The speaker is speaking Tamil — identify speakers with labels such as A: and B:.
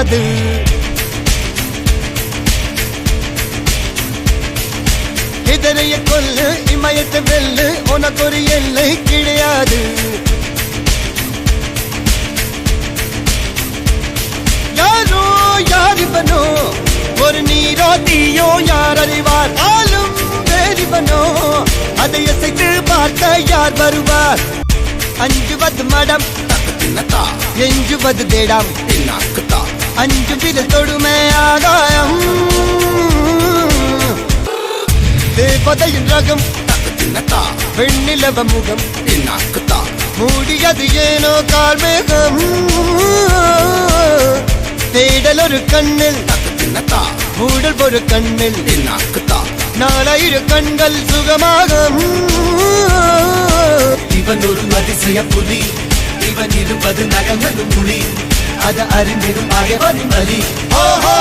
A: கிடையாது. இதனைய கொல்லு இமயத்தை வெல்லு உனக்கு ஒரு எல்லை கிடையாது. யாரோ யாரிவனோ ஒரு நீரோ தீயோ யார் அறிவார். ஆளும் வேறிவனோ அதை இசைத்து பார்க்க யார் வருவார். அஞ்சுவது மடம் எஞ்சுவது தேடம் அஞ்சு வித தொடுமை ஆகாயம். தேவதையின் ரகம் வெண்ணிலவ முகம் மூடியது ஏனோ கார்மேகம். தேடல் ஒரு கண்ணில் மூடல் ஒரு கண்ணில் 4000 கண்கள் சுகமாகும்.
B: இவன் ஒரு அதிசய புலி, இவன் இருப்பது நகங்களும் புலி, அது அறிந்திடும் அகவனின் வலி.
A: ஓஹோ